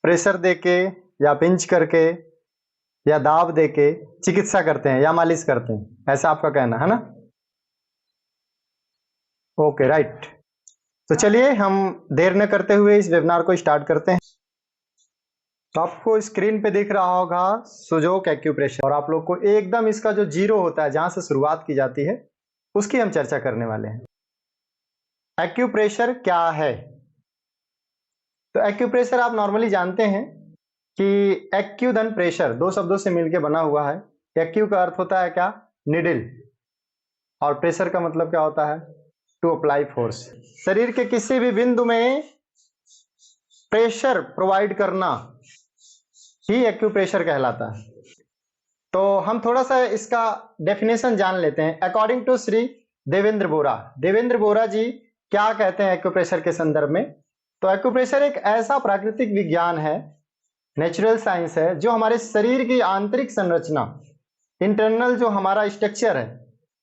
Pressure देके या pinch करके या दाब देके चिकित्सा करते हैं या मालिश करते हैं, ऐसा आपका कहना है ना? Okay right. तो चलिए हम देर न करते हुए इस वेबिनार को स्टार्ट करते हैं। तो आपको स्क्रीन पे दिख रहा होगा सुजोक एक्यूप्रेशर, और आप लोग को एकदम इसका जो जीरो होता है जहां से शुरुआत की जाती है उसकी हम चर्चा करने वाले हैं। एक्यूप्रेशर क्या है? तो एक्यूप्रेशर आप नॉर्मली जानते हैं कि एक्यू धन प्रेशर दो शब्दों से मिलकर बना हुआ है। एक्यू का अर्थ होता है क्या? निडिल, और प्रेशर का मतलब क्या होता है? To apply force. शरीर के किसी भी बिंदु में प्रेशर प्रोवाइड करना ही एक्यूप्रेशर कहलाता है। तो हम थोड़ा सा इसका डेफिनेशन जान लेते हैं। अकॉर्डिंग टू श्री देवेंद्र बोरा, देवेंद्र बोरा जी क्या कहते हैं एक्यूप्रेशर के संदर्भ में? तो एक्यूप्रेशर एक ऐसा प्राकृतिक विज्ञान है, नेचुरल साइंस है, जो हमारे शरीर की आंतरिक संरचना, इंटरनल जो हमारा स्ट्रक्चर है,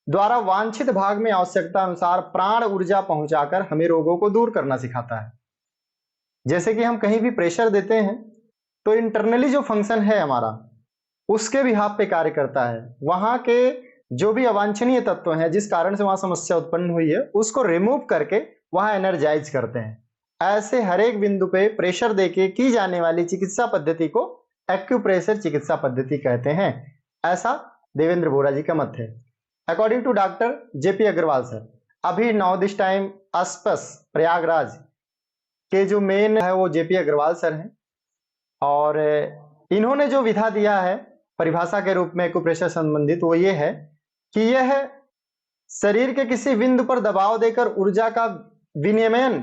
द्वारा वांछित भाग में आवश्यकता अनुसार प्राण ऊर्जा पहुंचाकर हमें रोगों को दूर करना सिखाता है। जैसे कि हम कहीं भी प्रेशर देते हैं तो इंटरनली जो फंक्शन है हमारा उसके बिहाफ पे कार्य करता है। वहां के जो भी अवांछनीय तत्व हैं जिस कारण से वहां समस्या उत्पन्न हुई है उसको रिमूव करके वहां एनर्जाइज करते हैं। ऐसे हर एक बिंदु पे प्रेशर देके की जाने वाली चिकित्सा पद्धति को एक्यूप्रेशर चिकित्सा पद्धति कहते हैं, ऐसा देवेंद्र बोरा जी का मत है। According to doctor JP Agrawal sir, अभी नाउ दिस टाइम अस्पस प्रयागराज के जो मेन है वो जेपी अग्रवाल सर हैं, और इन्होंने जो विधा दिया है परिभाषा के रूप में एक्यूप्रेशर संबंधित, वो ये है कि यह शरीर के किसी बिंदु पर दबाव देकर ऊर्जा का विनियमन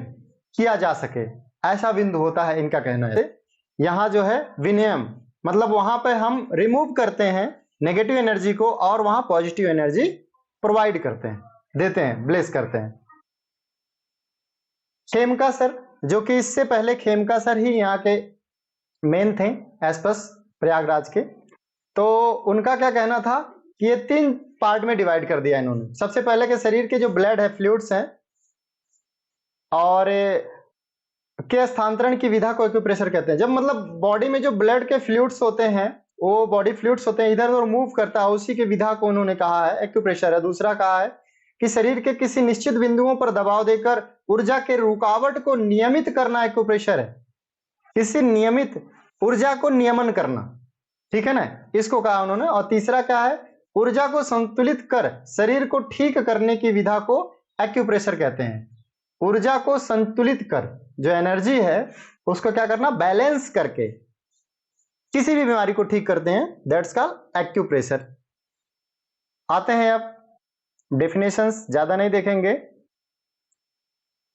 किया जा सके, ऐसा बिंदु होता है इनका कहना है। यहाँ जो है विनियम मतलब वहां पे हम रिमूव करते हैं नेगेटिव एनर्जी को और वहां पॉजिटिव एनर्जी प्रोवाइड करते हैं, देते हैं, ब्लेस करते हैं। खेमका सर, जो कि इससे पहले खेमका सर ही यहाँ के मेन थे एस्पस प्रयागराज के, तो उनका क्या कहना था कि ये 3 पार्ट में डिवाइड कर दिया इन्होंने। सबसे पहले के शरीर के जो ब्लड है, फ्लूइड्स हैं, और के स्थानांतरण की विधा को एक्यूप्रेशर कहते हैं। जब मतलब बॉडी में जो ब्लड के फ्लूइड्स होते हैं, वो बॉडी फ्लूइड्स होते हैं, इधर उधर मूव करता है, उसी की विधा को उन्होंने कहा है एक्यूप्रेशर है। दूसरा कहा है कि शरीर के किसी निश्चित बिंदुओं पर दबाव देकर ऊर्जा के रुकावट को नियमित करना एक्यूप्रेशर है। किसी नियमित ऊर्जा को नियमन करना, ठीक है ना, इसको कहा उन्होंने। और तीसरा क्या है? ऊर्जा को संतुलित कर शरीर को ठीक करने की विधा को एक्यूप्रेशर कहते हैं। ऊर्जा को संतुलित कर, जो एनर्जी है उसको क्या करना? बैलेंस करके किसी भी बीमारी को ठीक करते हैं, दैट्स कॉल्ड एक्यूप्रेशर। आते हैं अब डेफिनेशंस, ज्यादा नहीं देखेंगे,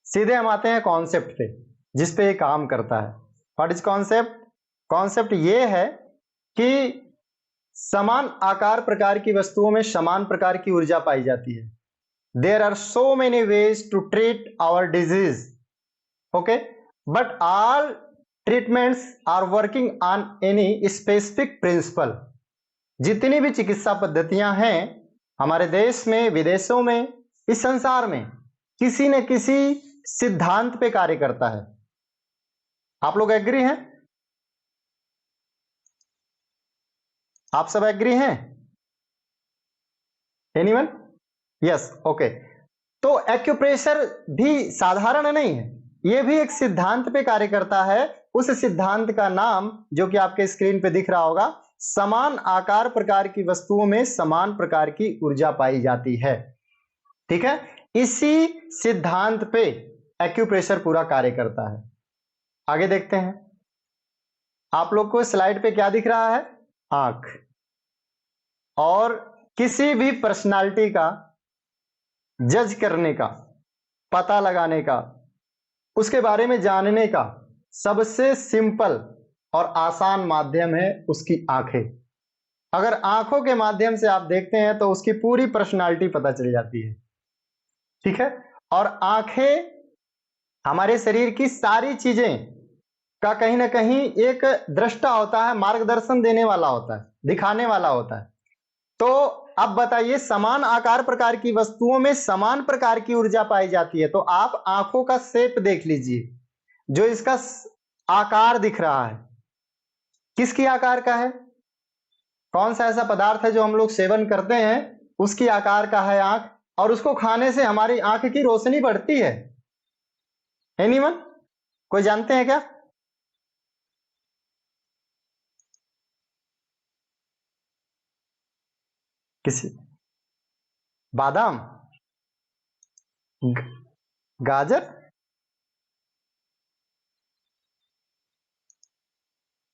सीधे हम आते हैं कॉन्सेप्ट पे जिस पे ये काम करता है। What is concept? कॉन्सेप्ट ये है कि समान आकार प्रकार की वस्तुओं में समान प्रकार की ऊर्जा पाई जाती है। There are so many ways to treat our disease, okay, but all treatments are working on any specific principle. जितनी भी चिकित्सा पद्धतियां हैं हमारे देश में, विदेशों में, इस संसार में, किसी न किसी सिद्धांत पे कार्य करता है। आप लोग एग्री हैं? आप सब एग्री हैं? एनीवन? Yes, okay. तो एक्यूप्रेशर भी साधारण नहीं है, यह भी एक सिद्धांत पे कार्य करता है। उस सिद्धांत का नाम जो कि आपके स्क्रीन पे दिख रहा होगा, समान आकार प्रकार की वस्तुओं में समान प्रकार की ऊर्जा पाई जाती है, ठीक है। इसी सिद्धांत पे एक्यूप्रेशर पूरा कार्य करता है। आगे देखते हैं। आप लोग को स्लाइड पे क्या दिख रहा है? आंख। और किसी भी पर्सनालिटी का जज करने का, पता लगाने का, उसके बारे में जानने का सबसे सिंपल और आसान माध्यम है उसकी आंखें। अगर आंखों के माध्यम से आप देखते हैं तो उसकी पूरी पर्सनालिटी पता चल जाती है, ठीक है। और आंखें हमारे शरीर की सारी चीजें का कहीं ना कहीं एक दृष्टा होता है, मार्गदर्शन देने वाला होता है, दिखाने वाला होता है। तो अब बताइए, समान आकार प्रकार की वस्तुओं में समान प्रकार की ऊर्जा पाई जाती है। तो आप आंखों का शेप देख लीजिए, जो इसका आकार दिख रहा है, किसकी आकार का है? कौन सा ऐसा पदार्थ है जो हम लोग सेवन करते हैं उसकी आकार का है आंख, और उसको खाने से हमारी आंख की रोशनी बढ़ती है? एनीवन? कोई जानते हैं क्या? किसी? बादाम? गाजर?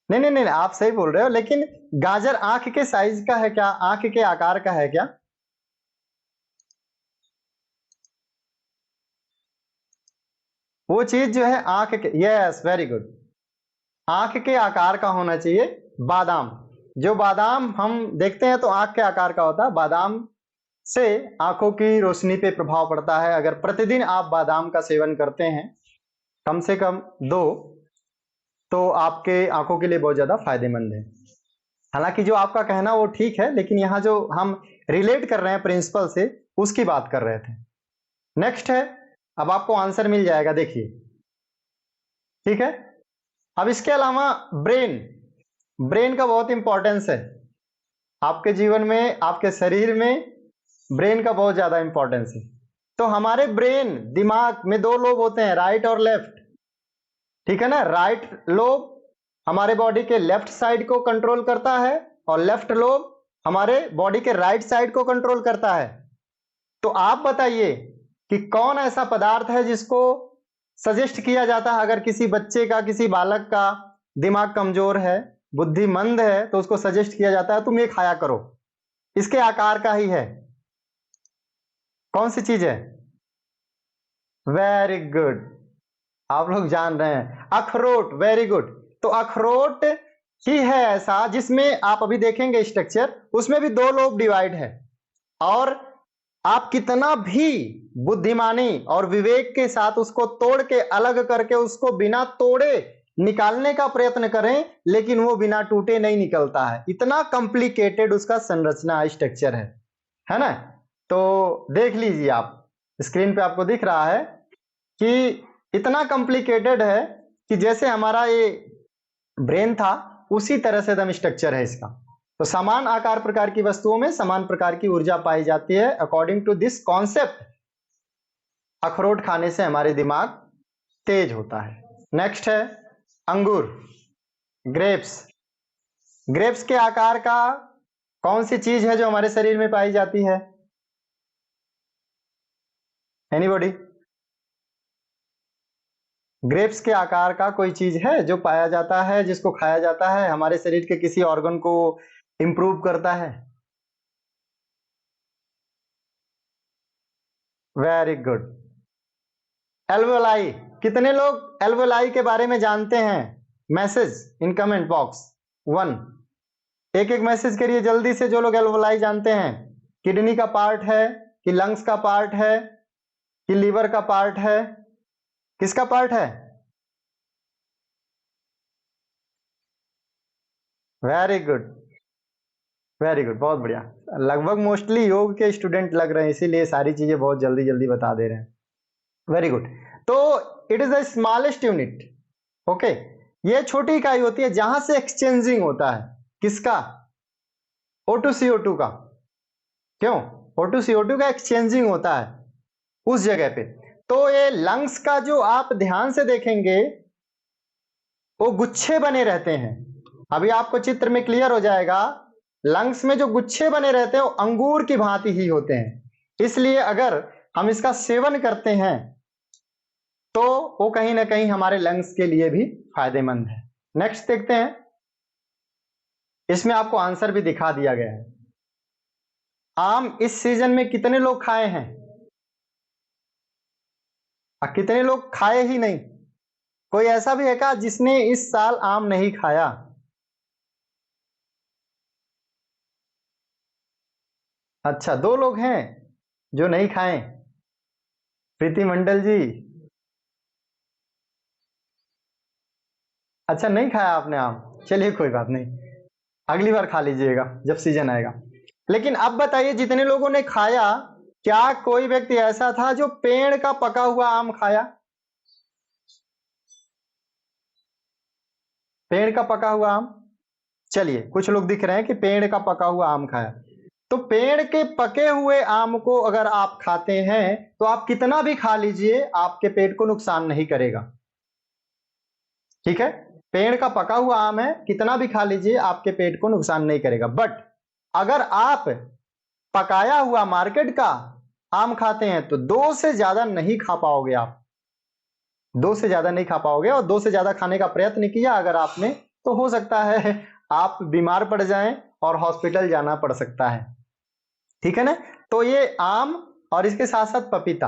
नहीं नहीं नहीं, आप सही बोल रहे हो, लेकिन गाजर आंख के साइज का है क्या? आंख के आकार का है क्या? वो चीज जो है आंख के, यस वेरी गुड, आंख के आकार का होना चाहिए बादाम। जो बादाम हम देखते हैं तो आंख के आकार का होता है। बादाम से आंखों की रोशनी पे प्रभाव पड़ता है। अगर प्रतिदिन आप बादाम का सेवन करते हैं कम से कम 2, तो आपके आंखों के लिए बहुत ज्यादा फायदेमंद है। हालांकि जो आपका कहना वो ठीक है, लेकिन यहाँ जो हम रिलेट कर रहे हैं प्रिंसिपल से उसकी बात कर रहे थे। नेक्स्ट है, अब आपको आंसर मिल जाएगा, देखिए, ठीक है। अब इसके अलावा ब्रेन, ब्रेन का बहुत इंपॉर्टेंस है आपके जीवन में, आपके शरीर में ब्रेन का बहुत ज्यादा इंपॉर्टेंस है। तो हमारे ब्रेन, दिमाग में 2 लोब होते हैं, राइट और लेफ्ट, ठीक है ना। राइट लोब हमारे बॉडी के लेफ्ट साइड को कंट्रोल करता है और लेफ्ट लोब हमारे बॉडी के राइट साइड को कंट्रोल करता है। तो आप बताइए कि कौन ऐसा पदार्थ है जिसको सजेस्ट किया जाता है अगर किसी बच्चे का, किसी बालक का दिमाग कमजोर है, बुद्धिमंद है, तो उसको सजेस्ट किया जाता है तुम ये खाया करो, इसके आकार का ही है। कौन सी चीज है? वेरी गुड, आप लोग जान रहे हैं, अखरोट। Very good. तो अखरोट ही है ऐसा जिसमें आप अभी देखेंगे स्ट्रक्चर, उसमें भी 2 लोब डिवाइड है, और आप कितना भी बुद्धिमानी और विवेक के साथ उसको तोड़ के अलग करके उसको बिना तोड़े निकालने का प्रयत्न करें, लेकिन वो बिना टूटे नहीं निकलता है। इतना कॉम्प्लिकेटेड उसका संरचना स्ट्रक्चर है ना। तो देख लीजिए, आप स्क्रीन पे आपको दिख रहा है कि इतना कॉम्प्लिकेटेड है कि जैसे हमारा ये ब्रेन था उसी तरह से एकदम स्ट्रक्चर है इसका। तो समान आकार प्रकार की वस्तुओं में समान प्रकार की ऊर्जा पाई जाती है। अकॉर्डिंग टू दिस कॉन्सेप्ट अखरोट खाने से हमारे दिमाग तेज होता है। नेक्स्ट है अंगूर, ग्रेप्स। ग्रेप्स के आकार का कौन सी चीज है जो हमारे शरीर में पाई जाती है? एनीबॉडी? ग्रेप्स के आकार का कोई चीज है जो पाया जाता है, जिसको खाया जाता है, हमारे शरीर के किसी ऑर्गन को इंप्रूव करता है? Very good, alveoli. कितने लोग एल्वेलाई के बारे में जानते हैं? Message in comment box 1। एक एक मैसेज करिए जल्दी से जो लोग एल्वेलाई जानते हैं। किडनी का पार्ट है कि लंग्स का पार्ट है कि लीवर का पार्ट है? किसका पार्ट है? वेरी गुड, वेरी गुड, बहुत बढ़िया। लगभग मोस्टली योग के स्टूडेंट लग रहे हैं, इसीलिए सारी चीजें बहुत जल्दी जल्दी बता दे रहे हैं। Very good. तो it is the smallest unit. Okay, ये छोटी इकाई होती है जहां से एक्सचेंजिंग होता है। किसका? O2CO2 का। क्यों? O2CO2 का एक्सचेंजिंग होता है उस जगह पे। तो ये लंग्स का जो आप ध्यान से देखेंगे वो गुच्छे बने रहते हैं। अभी आपको चित्र में क्लियर हो जाएगा। लंग्स में जो गुच्छे बने रहते हैं वो अंगूर की भांति ही होते हैं। इसलिए अगर हम इसका सेवन करते हैं तो वो कहीं ना कहीं हमारे लंग्स के लिए भी फायदेमंद है। नेक्स्ट देखते हैं, इसमें आपको आंसर भी दिखा दिया गया है। आम इस सीजन में कितने लोग खाए हैं? और कितने लोग खाए ही नहीं? कोई ऐसा भी है क्या जिसने इस साल आम नहीं खाया? अच्छा, 2 लोग हैं जो नहीं खाए। प्रीति मंडल जी, अच्छा नहीं खाया आपने आम, चलिए कोई बात नहीं, अगली बार खा लीजिएगा जब सीजन आएगा। लेकिन अब बताइए, जितने लोगों ने खाया, क्या कोई व्यक्ति ऐसा था जो पेड़ का पका हुआ आम खाया? पेड़ का पका हुआ आम चलिए, कुछ लोग दिख रहे हैं कि पेड़ का पका हुआ आम खाया। तो पेड़ के पके हुए आम को अगर आप खाते हैं तो आप कितना भी खा लीजिए, आपके पेट को नुकसान नहीं करेगा। ठीक है, पेड़ का पका हुआ आम है, कितना भी खा लीजिए आपके पेट को नुकसान नहीं करेगा। बट अगर आप पकाया हुआ मार्केट का आम खाते हैं तो 2 से ज्यादा नहीं खा पाओगे आप, 2 से ज्यादा नहीं खा पाओगे। और 2 से ज्यादा खाने का प्रयत्न किया अगर आपने तो हो सकता है आप बीमार पड़ जाएं और हॉस्पिटल जाना पड़ सकता है। ठीक है ना। तो ये आम और इसके साथ साथ पपीता,